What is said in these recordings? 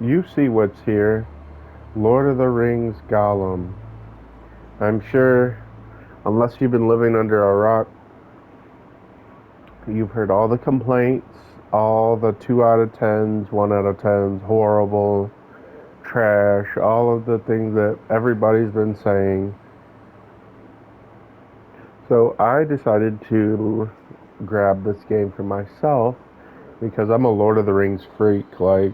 You see what's here. Lord of the Rings Gollum. I'm sure, unless you've been living under a rock, you've heard all the complaints, all the 2 out of 10s, 1 out of 10s, horrible, trash, all of the things that everybody's been saying. So I decided to grab this game for myself because I'm a Lord of the Rings freak. Like,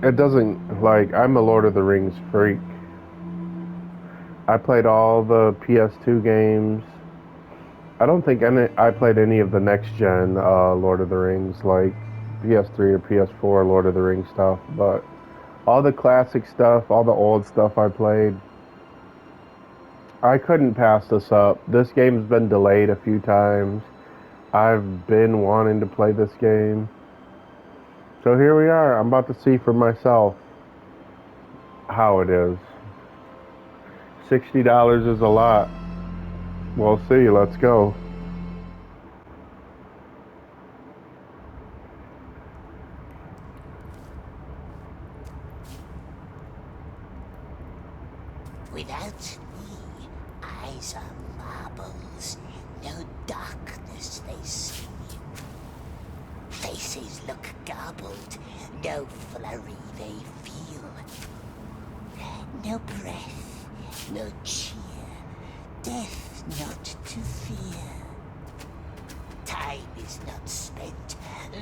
it doesn't, like, I'm a Lord of the Rings freak. I played all the PS2 games. I don't think I played any of the next gen Lord of the Rings, like PS3 or PS4 Lord of the Rings stuff, but all the classic stuff, all the old stuff I played, I couldn't pass this up. This game's been delayed a few times. I've been wanting to play this game. So here we are. I'm about to see for myself how it is. $60 is a lot. We'll see. Let's go. Without me, eyes are marbles, no darkness they see. Faces look garbled, no flurry they feel. No breath, no cheer, death not to fear. Time is not spent,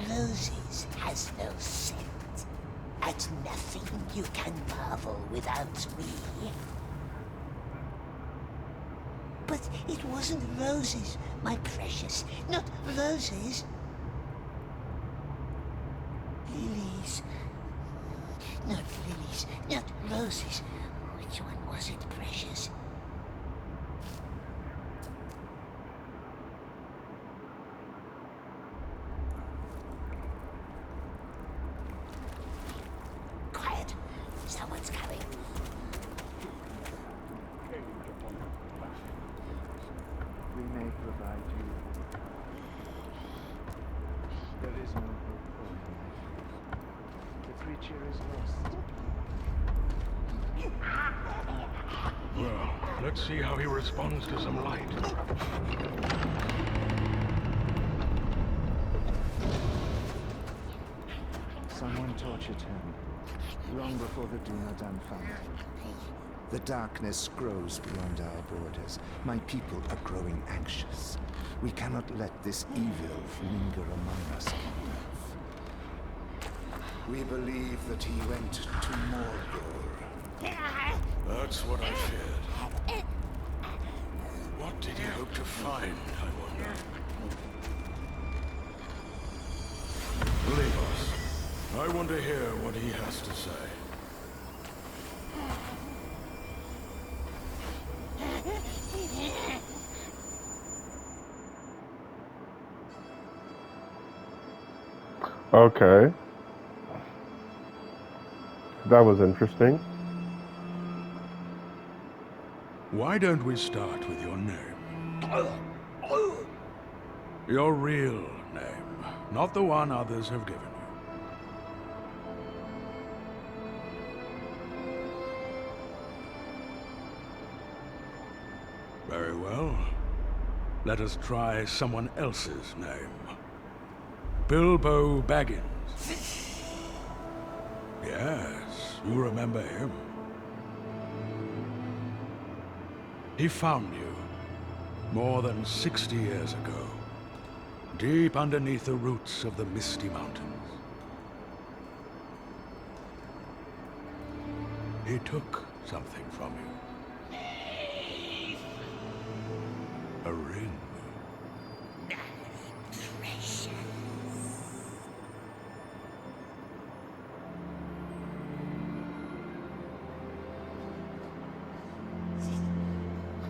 roses has no scent. At nothing you can marvel without me. But it wasn't roses, my precious, not roses. Lilies. Not lilies, not roses. Which one was it, precious? Quiet. Someone's coming. We may provide you. There is no hope for him. The creature is lost. Well, let's see how he responds to some light. Someone tortured him, long before the Dunadan found him. The darkness grows beyond our borders. My people are growing anxious. We cannot let this evil linger among us on Earth. We believe that he went to Mordor. That's what I feared. What did he hope to find, I wonder? Leave us. I want to hear what he has to say. Okay. That was interesting. Why don't we start with your name? Your real name, not the one others have given you. Very well. Let us try someone else's name. Bilbo Baggins. Yes, you remember him. He found you more than 60 years ago, deep underneath the roots of the Misty Mountains. He took something from you. A ring.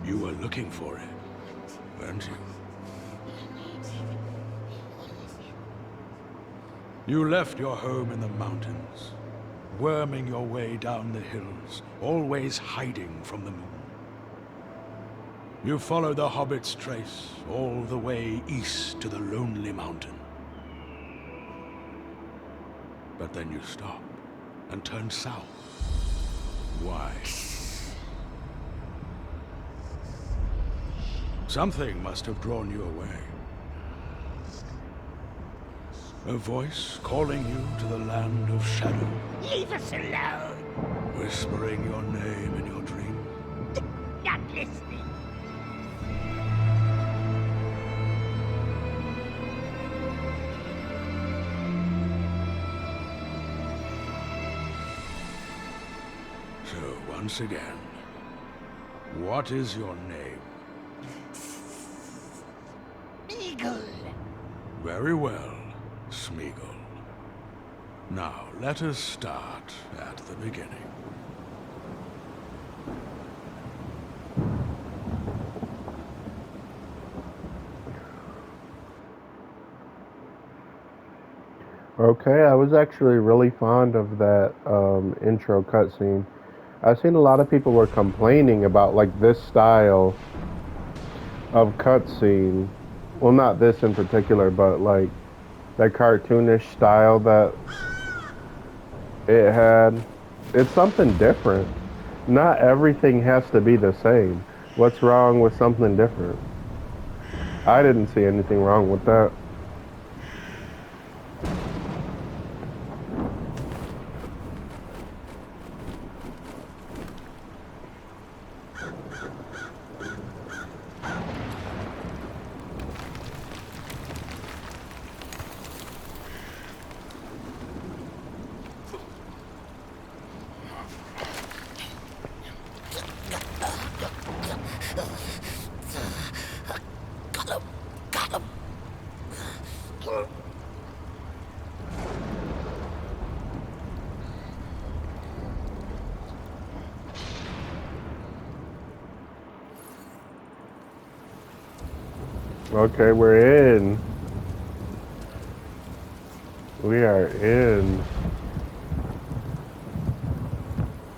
You were looking for it, weren't you? You left your home in the mountains, worming your way down the hills, always hiding from the moon. You followed the Hobbit's trace all the way east to the Lonely Mountain. But then you stopped and turned south. Why? Something must have drawn you away. A voice calling you to the land of shadow. Leave us alone. Whispering your name in your dream. Not listening. So, once again, what is your name? Eagle. Very well, Smeagol. Now, let us start at the beginning. Okay, I was actually really fond of that intro cutscene. I've seen a lot of people were complaining about like this style of cutscene. Well, not this in particular, but like that cartoonish style that it had. It's something different. Not everything has to be the same. What's wrong with something different? I didn't see anything wrong with that. Gollum. Gollum. Okay, we're in. We are in.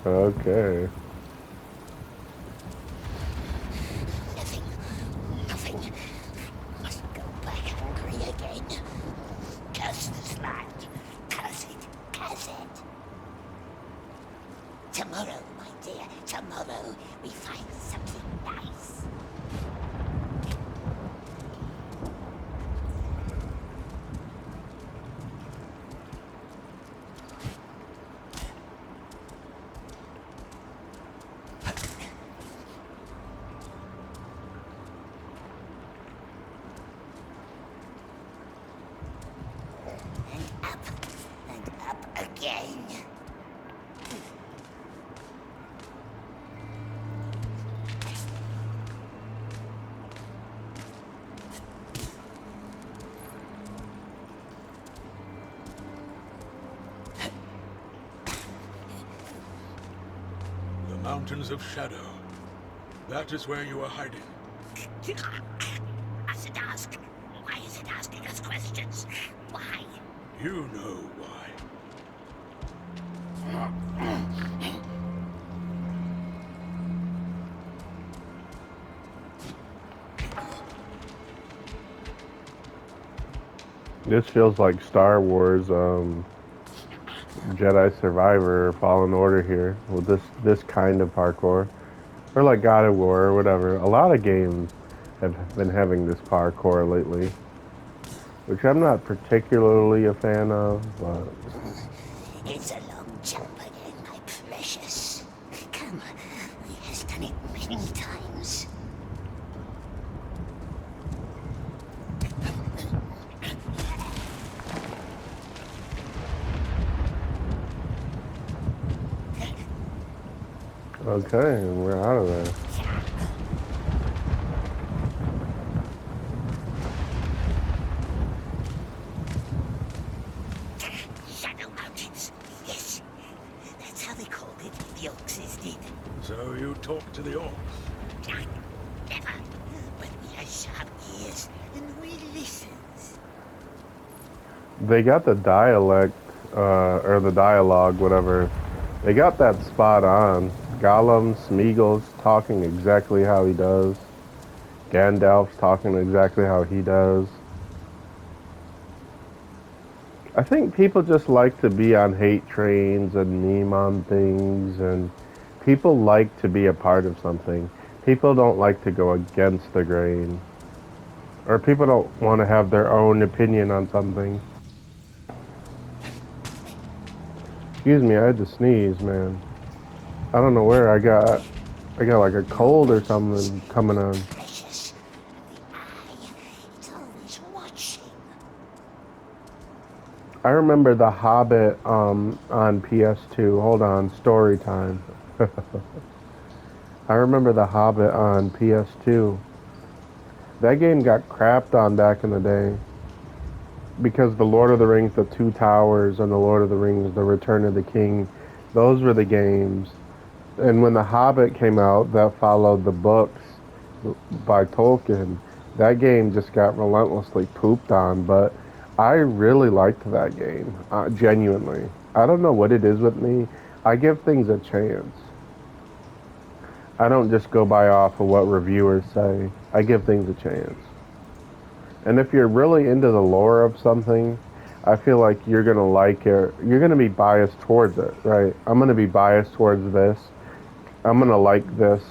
Okay. Nothing. Nothing. Must go back hungry again. Curse this land. Curse it. Curse it. Tomorrow, my dear. Tomorrow we find something nice. And up again. The Mountains of Shadow. That is where you are hiding. Mustn't ask. Why is it asking us questions? Why? You know why. This feels like Star Wars, Jedi Survivor, Fallen Order here with this kind of parkour, or like God of War or whatever. A lot of games have been having this parkour lately, which I'm not particularly a fan of, but It's a long jump again, my precious. Come, he has done it many times. okay, and we're out of there. Shadow Mountains. Yes, that's how they called it. The Orcs did. So you talk to the orcs? Never. But we have sharp ears, and we listen. They got the dialect, or the dialogue, whatever. They got that spot on. Gollum, Smeagol's talking exactly how he does. Gandalf's talking exactly how he does. I think people just like to be on hate trains and meme on things, and people like to be a part of something. People don't like to go against the grain, or people don't want to have their own opinion on something. Excuse me, I had to sneeze, man. I don't know where I got like a cold or something coming on. Precious. The eye, it's always watching. I remember The Hobbit on PS2. Hold on, story time. I remember The Hobbit on PS2. That game got crapped on back in the day because The Lord of the Rings, The Two Towers, and The Lord of the Rings, The Return of the King, those were the games. And when The Hobbit came out, that followed the books by Tolkien. That game just got relentlessly pooped on, but I really liked that game, genuinely. I don't know what it is with me. I give things a chance. I don't just go by off of what reviewers say. I give things a chance. And if you're really into the lore of something, I feel like you're going to like it. You're going to be biased towards it, right? I'm going to be biased towards this. I'm going to like this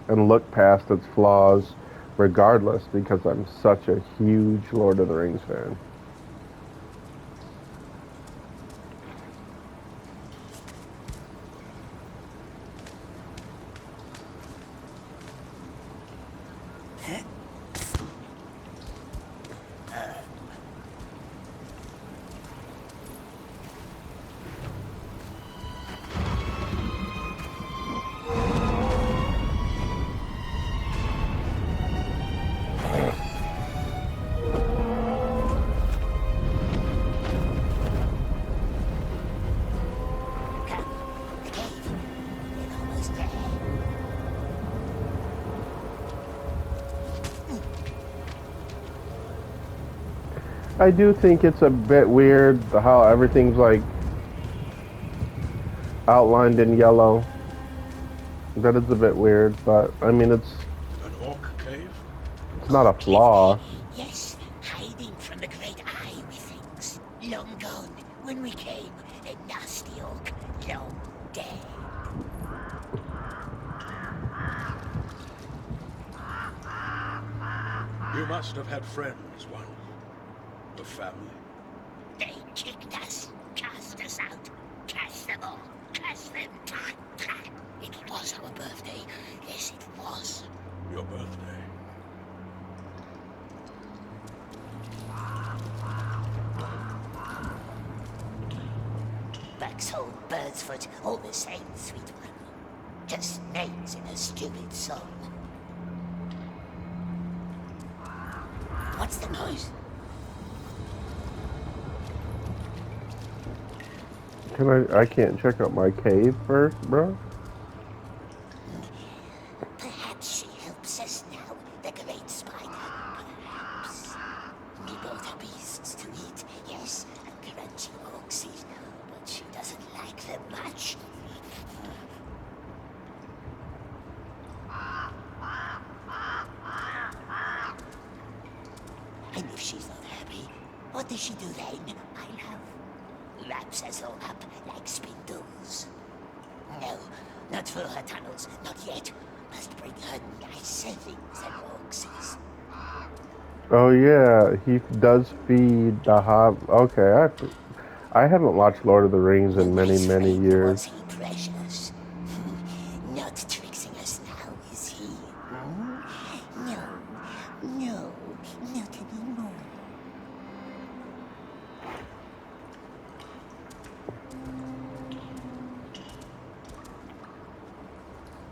and look past its flaws regardless because I'm such a huge Lord of the Rings fan. Come, the cave. We're almost there. I do think it's a bit weird how everything's like outlined in yellow. That is a bit weird, but I mean An orc cave? it's not a Cave flaw. there. Yes, hiding from the great eye, methinks. Long gone when we came. A nasty orc, long dead. You must have had friends once. A family. They kicked us, cast us out, cast them all, cast them. It was our birthday. Yes, it was. Your birthday. Buxhole, Birdsfoot, all the same, sweet one. Just names in a stupid song. What's the noise? I can't check out my cave first, bro? Perhaps she helps us now, the great spider. Perhaps. We both are beasts to eat, yes, and crunchy oxys, but she doesn't like them much. And if she's not happy, what does she do then, my love? Wraps us all up like spindles. No, not through her tunnels, not yet. Must bring her nicer things than oxys. Oh yeah, he does feed the hob. Okay, I haven't watched Lord of the Rings in many Nice many friend, years. was he, precious? Not tricksing us now, is he? No, no, not anymore.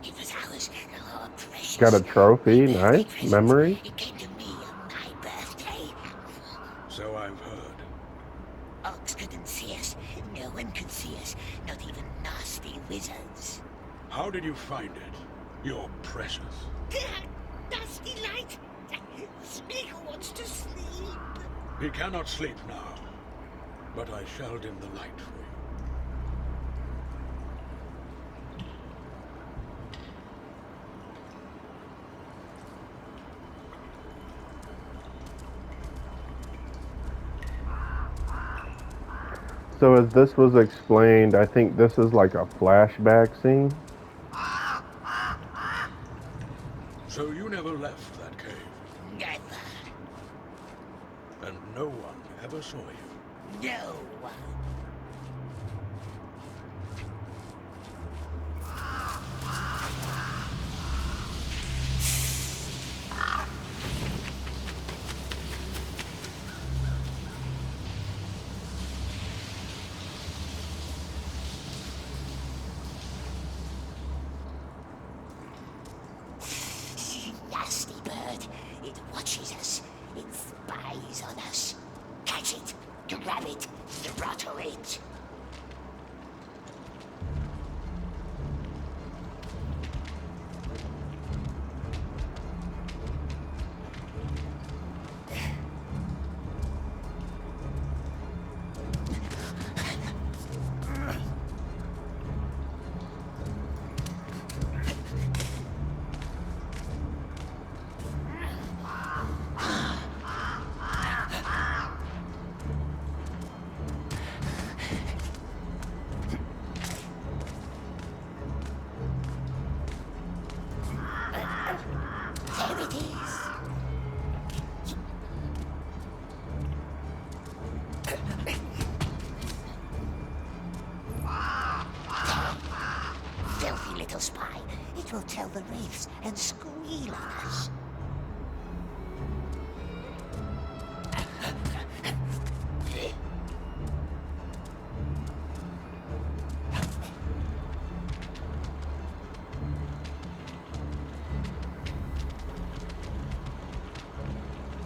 It was ours, oh, precious. Got a trophy, My birthday nice present. memory. It came to me on my birthday. So I've heard. Orcs couldn't see us. No one could see us. Not even nasty wizards. How did you find it? You're precious. Nasty light! Smeagol wants to sleep. He cannot sleep now, but I shall dim the light for you. So as this was explained, I think this is like a flashback scene. So you never left that cave, Never. and no one ever saw you. No one. Nasty bird. It watches us. It spies on us. Catch it. Grab it. Throttle it. There it is. Filthy little spy. It will tell the wraiths and squeal on us.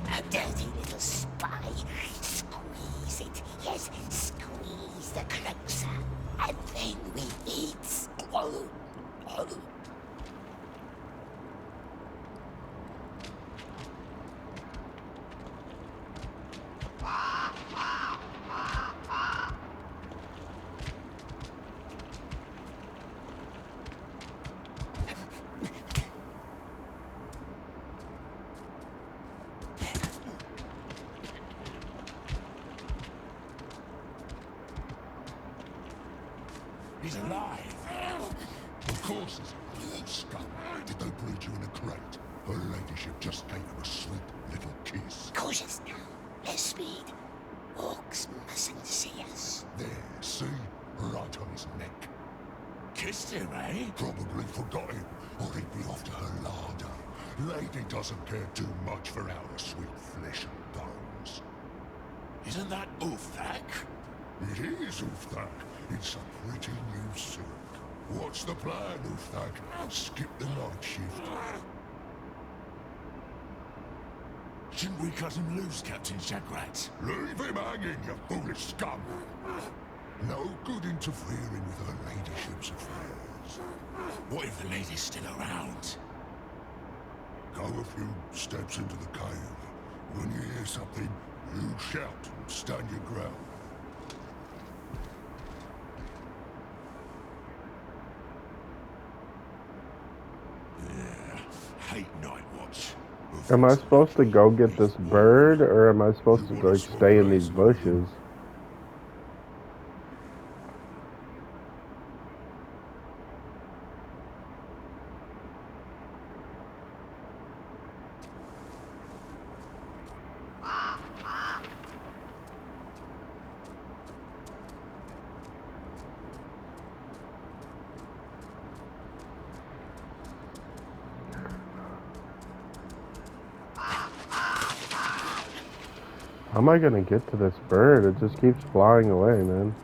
A dirty little spy. Squeeze it. Yes, squeeze the closer. And then we eat. He's alive. Of course he's alive, you scum. Did they breed you in a crate? Her ladyship just gave him a sweet little kiss. Cautious now. Less speed. Orcs mustn't see us. There, see? Right on his neck. Kissed him, eh? Probably forgot him, or he'd be off to her larder. Lady doesn't care too much for our sweet flesh and bones. Isn't that Ulfthak? It is, Ulfthak. It's a pretty new suit. What's the plan, Ulfthak? Skip the night shift. Shouldn't we cut him loose, Captain Shagrat? Leave him hanging, you foolish scum! No good interfering with her ladyship's affairs. What if the lady's still around? Go a few steps into the cave. When you hear something, you shout and stand your ground. Hate night watch. Am I supposed to go get this bird, or am I supposed to like stay in these bushes? How am I gonna get to this bird? It just keeps flying away, man.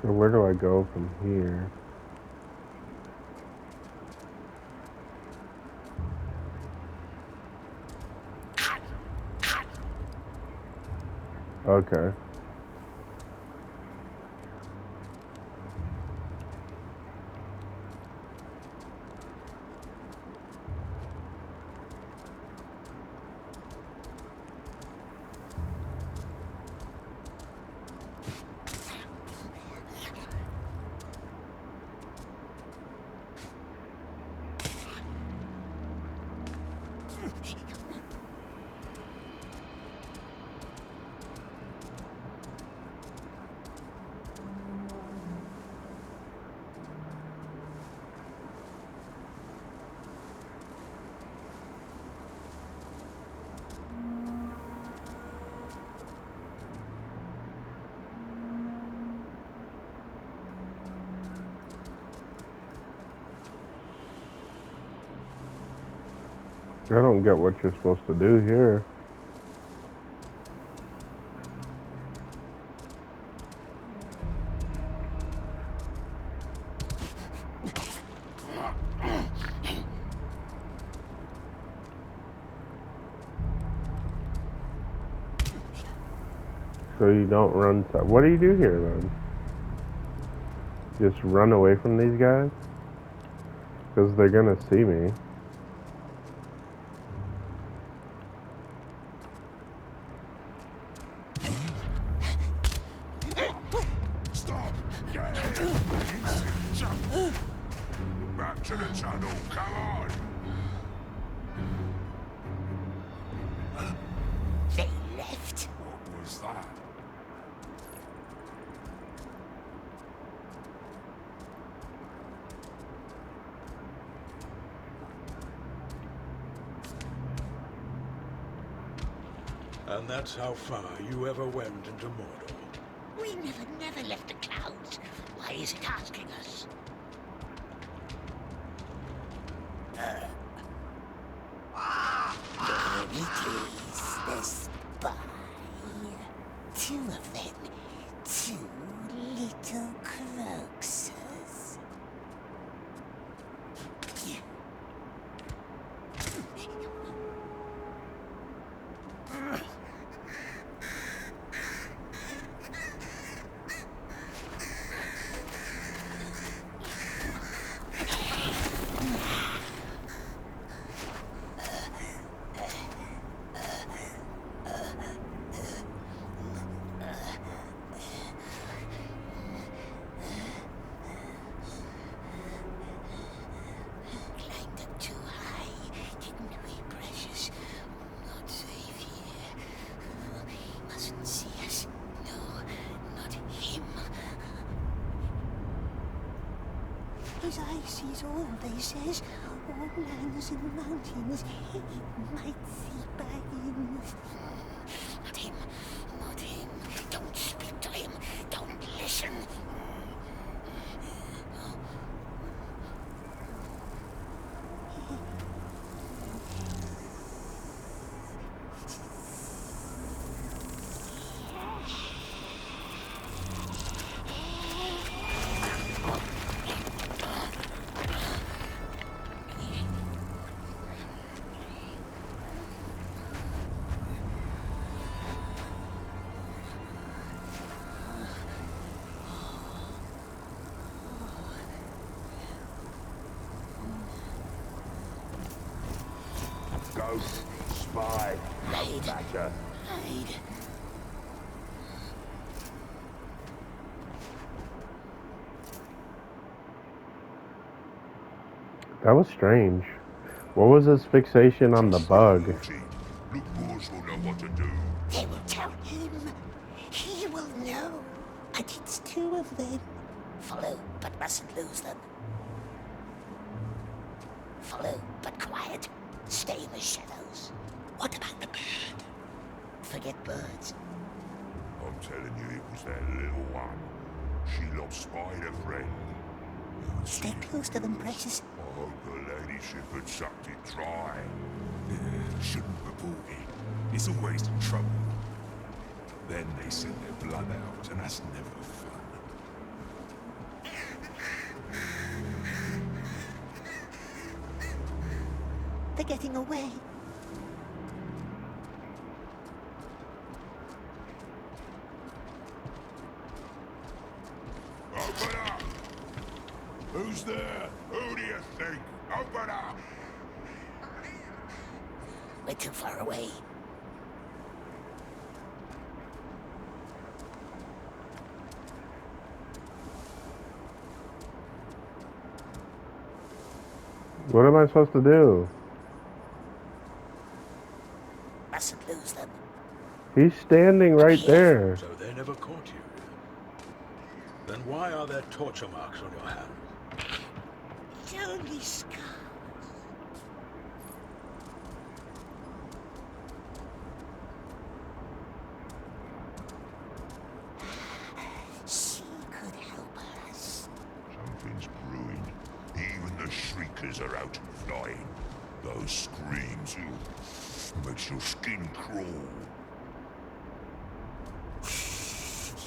So where do I go from here? Okay. I don't get what you're supposed to do here. So you don't run. What do you do here then? Just run away from these guys? Because they're gonna see me. Stop! Get in! Jump! Back to the tunnel, come on! They left. What was that? And that's how far you ever went into Mordor. We never left the clouds. Why is it asking us? There it is, the spy. Two of them. Two little croakses. His eye sees all, they says. All lands and mountains. He might see Baggins. Not him. Not him. Don't speak to him. Don't listen. Ghost, spy, Hide. badger. Hide. That was strange. What was his fixation on the bug? Look, boys will know what to do. They will tell him. He will know. And it's two of them. Follow, but mustn't lose them. Follow, but quiet. Stay in the shadows. What about the bird? Forget birds. I'm telling you, it was that little one. She lost Spider friend. Stay close to them, precious. I hope her ladyship had sucked it dry. Shouldn't report it. It's always in trouble. Then they send their blood out, and that's never fun. They're getting away. Open up! Who's there? Who do you think? Open up! We're too far away. What am I supposed to do? Mustn't lose them. He's standing right there. So they never caught you. Then why are there torture marks on your hand? It's only scars. She could help us. Something's brewing. Even the shriekers are out and flying. Those screams, makes your skin crawl.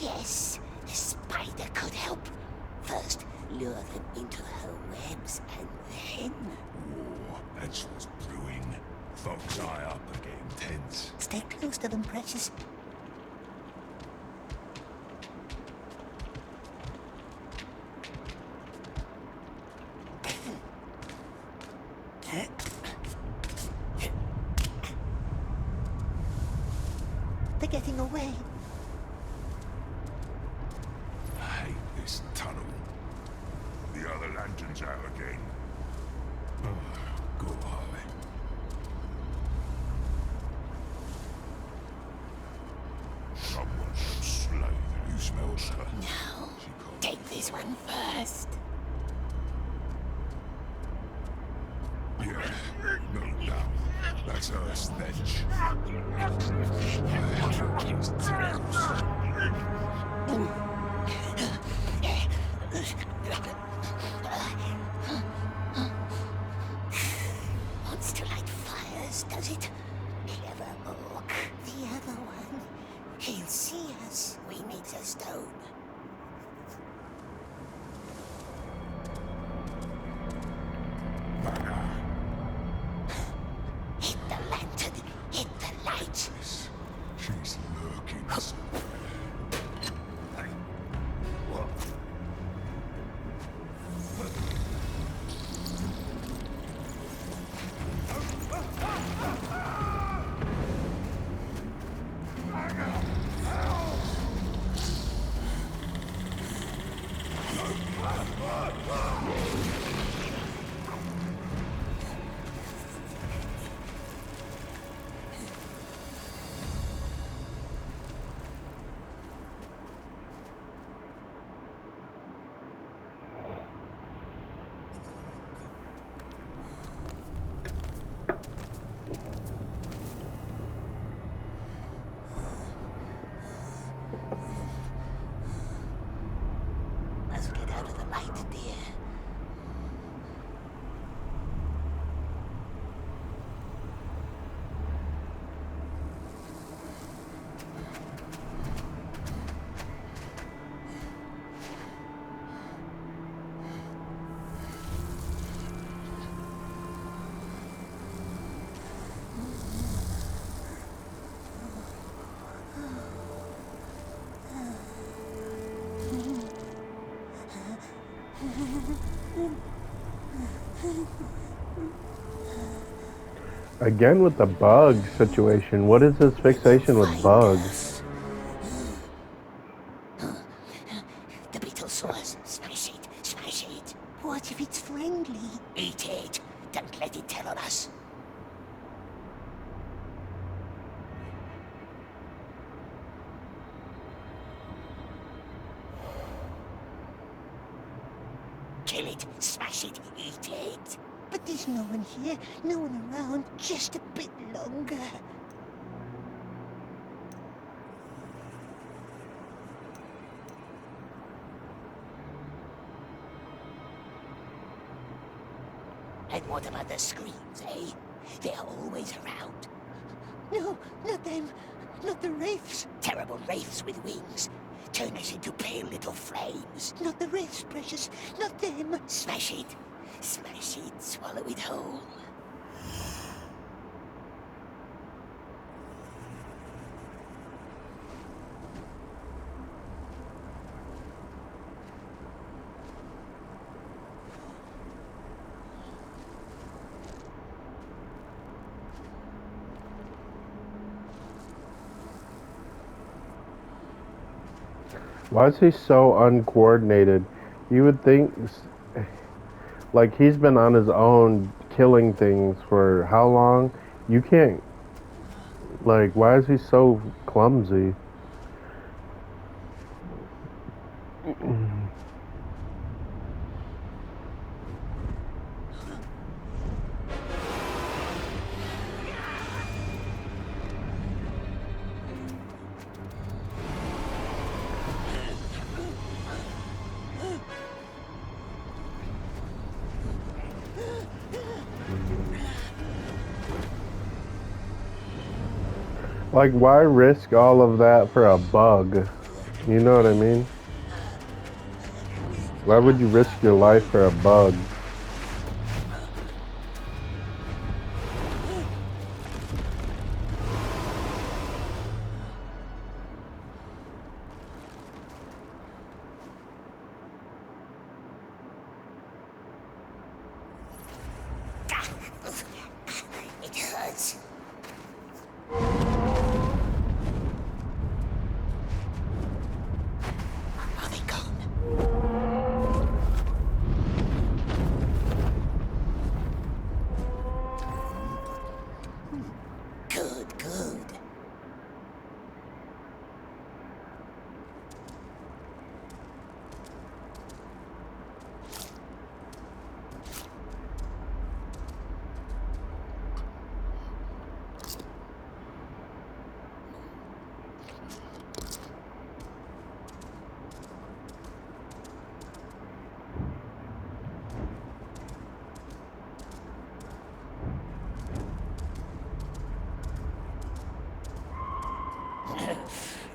Yes, the spider could help. First, lure them into her webs, and then... War, that's what's brewing. Folks eye up are getting tense. Stay close to them, precious. They're getting away. I hate this tunnel. The other lantern's out again. Go Harley. Someone should slay them. You smell her. No. She can't. Take this one first. Yeah, no doubt. That's her stench. Wants to light fires, does it? Clever orc. The other one. He'll see us. We need a stone. Hit the lantern. Hit the light. She's lurking somewhere. Hey, what? Let's get out of the light, dear. Again with the bug situation. What is his fixation with bugs? The beetle saw us. Smash it. Smash it. What if it's friendly? Eat it. Don't let it tell on us. Kill it. Smash it. Eat it. But there's no one here. No one around. Just a bit longer. And what about the screams, eh? They're always around. No, not them. Not the wraiths. Terrible wraiths with wings. Turn us into pale little flames. Not the wraiths, precious. Not them. Smash it. Smash it. Swallow it whole. Why is he so uncoordinated? You would think, like, he's been on his own killing things for how long? You can't, like, why is he so clumsy? Like, why risk all of that for a bug? You know what I mean? Why would you risk your life for a bug? It hurts. Are they gone? Good, good.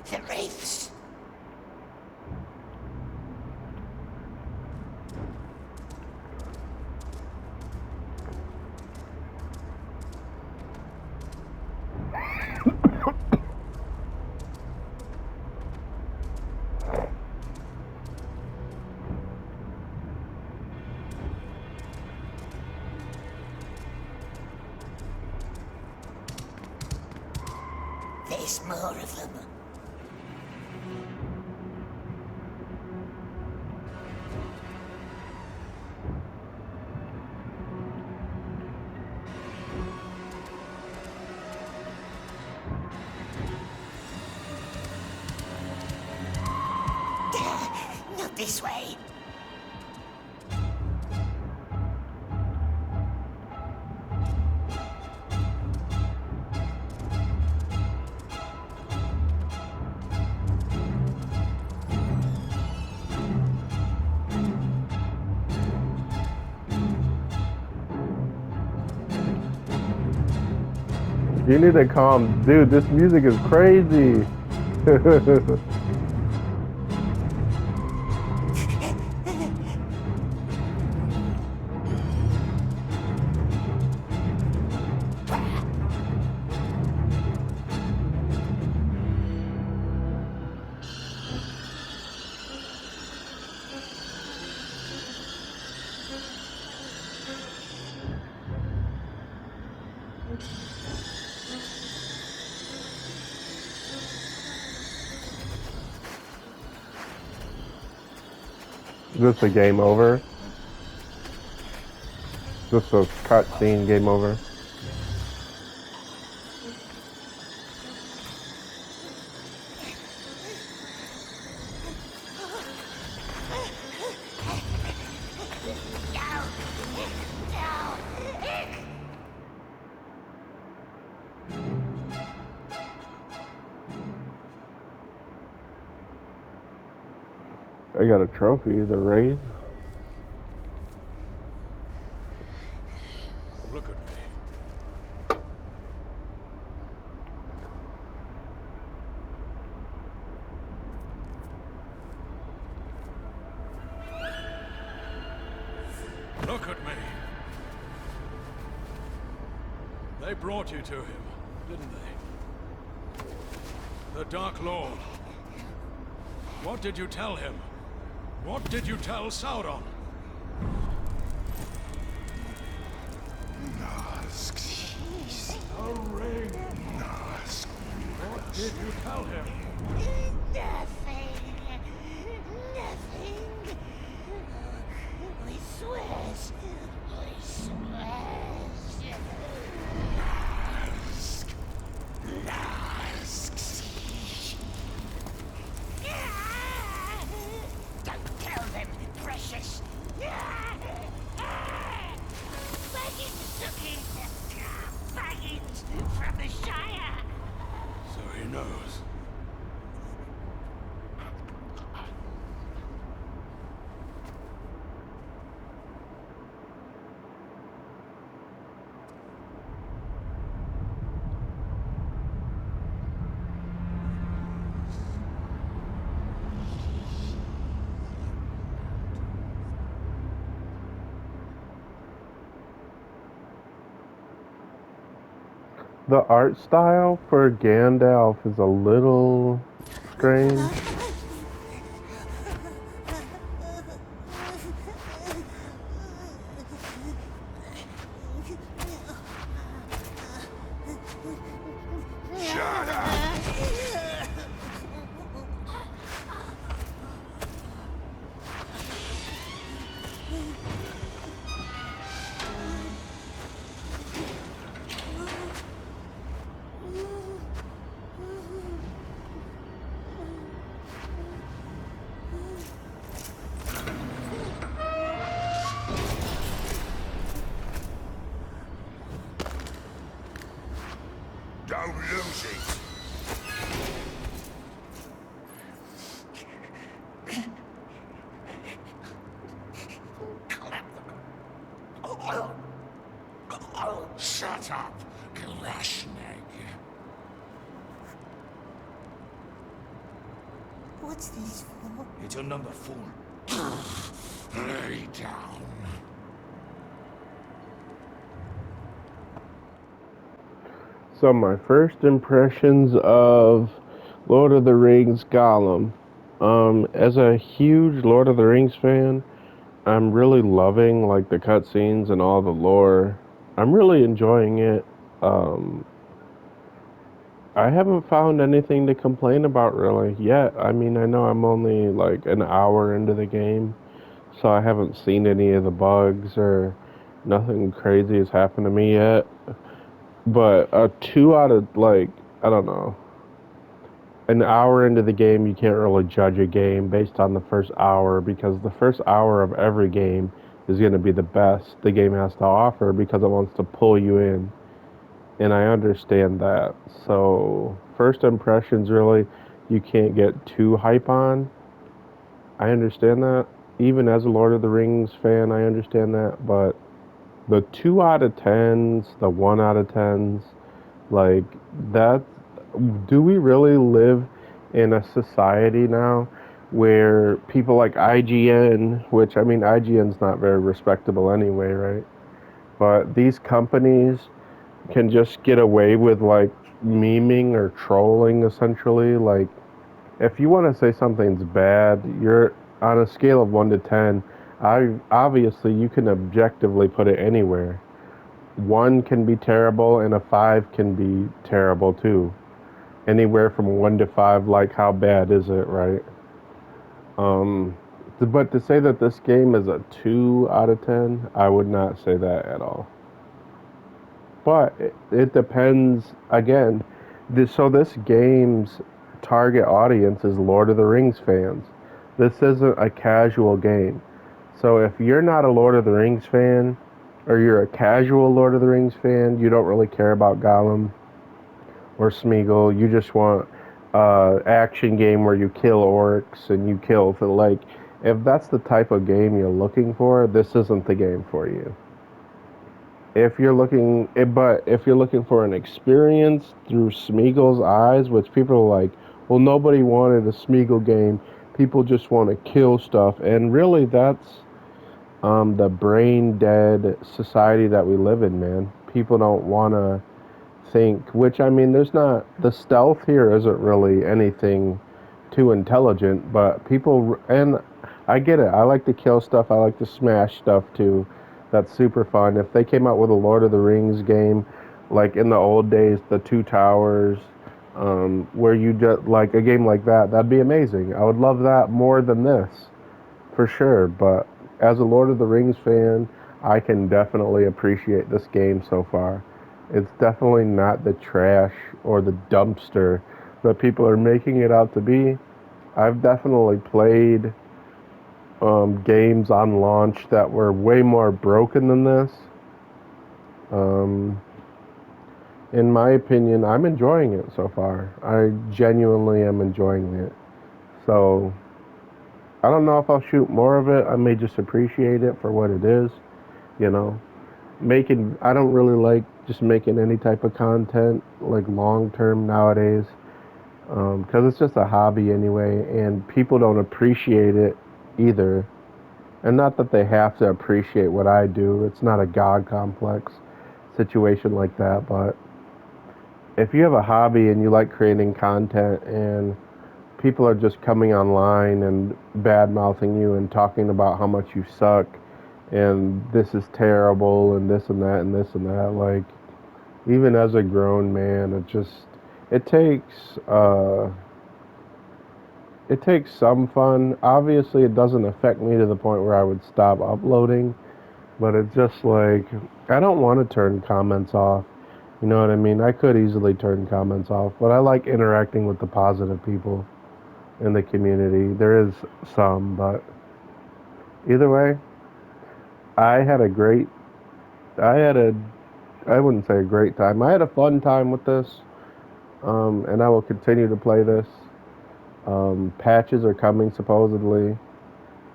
The wraiths. There's more of them. Not this way. You need to calm, dude. This music is crazy. Is this a game over? Is this a cutscene game over? I got a trophy, the raid. Look at me. Look at me. They brought you to him, didn't they? The Dark Lord. What did you tell him? What did you tell Sauron? A ring. What did you tell him? Nothing. swears. I swears. Don't tell them, precious. Baggins looking. Baggins from the Shire. So he knows. The art style for Gandalf is a little strange. Shut up! Don't lose it! Shut up, Grashnig. What's this for? It's your number 4. Lay down. So my first impressions of Lord of the Rings Gollum. As a huge Lord of the Rings fan, I'm really loving like the cutscenes and all the lore. I'm really enjoying it. Um, I haven't found anything to complain about really yet. I mean, I know I'm only like an hour into the game, so I haven't seen any of the bugs or nothing crazy has happened to me yet. But a 2 out of like, I don't know, an hour into the game, you can't really judge a game based on the first hour because the first hour of every game is going to be the best the game has to offer because it wants to pull you in. And I understand that. So, first impressions really, you can't get too hype on. I understand that. Even as a Lord of the Rings fan, I understand that. But the 2 out of 10s, the 1 out of 10s, like that, do we really live in a society now where people like IGN, which I mean IGN's not very respectable anyway, right? But these companies can just get away with like memeing or trolling essentially. Like if you want to say something's bad, you're on a scale of 1 to 10. I obviously you can objectively put it anywhere. 1 can be terrible and a 5 can be terrible too. Anywhere from 1 to 5, like how bad is it, right? Um, but to say that this game is a 2 out of 10, I would not say that at all. But it depends, again, so this game's target audience is Lord of the Rings fans. This isn't a casual game. So if you're not a Lord of the Rings fan, or you're a casual Lord of the Rings fan, you don't really care about Gollum or Smeagol. You just want action game where you kill orcs and you kill for like. If that's the type of game you're looking for, this isn't the game for you. But if you're looking for an experience through Smeagol's eyes, which people are like, well, nobody wanted a Smeagol game. People just want to kill stuff, and really, that's the brain dead society that we live in, man. People don't want to think, which I mean, there's not, the stealth here isn't really anything too intelligent, but people, and I get it, I like to kill stuff, I like to smash stuff too. That's super fun. If they came out with a Lord of the Rings game, like in the old days, the Two Towers, where you just, like a game like that, that'd be amazing. I would love that more than this, for sure, but as a Lord of the Rings fan, I can definitely appreciate this game so far. It's definitely not the trash or the dumpster that people are making it out to be. I've definitely played games on launch that were way more broken than this. Um, in my opinion, I'm enjoying it so far. I genuinely am enjoying it. So, I don't know if I'll shoot more of it. I may just appreciate it for what it is, you know. I don't really like just making any type of content like long term nowadays, because it's just a hobby anyway, and people don't appreciate it either. And not that they have to appreciate what I do. It's not a God complex situation like that, but if you have a hobby and you like creating content and people are just coming online and bad mouthing you and talking about how much you suck and this is terrible and this and that and this and that, like, even as a grown man, it takes it takes some fun. Obviously it doesn't affect me to the point where I would stop uploading, but it's just like, I don't want to turn comments off. You know what I mean? I could easily turn comments off, but I like interacting with the positive people in the community. There is some, but either way, I had a great, I had a, I wouldn't say a great time. I had a fun time with this, and I will continue to play this. Patches are coming supposedly.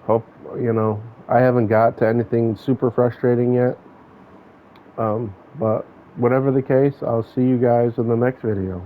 Hope, you know, I haven't got to anything super frustrating yet. But whatever the case, I'll see you guys in the next video.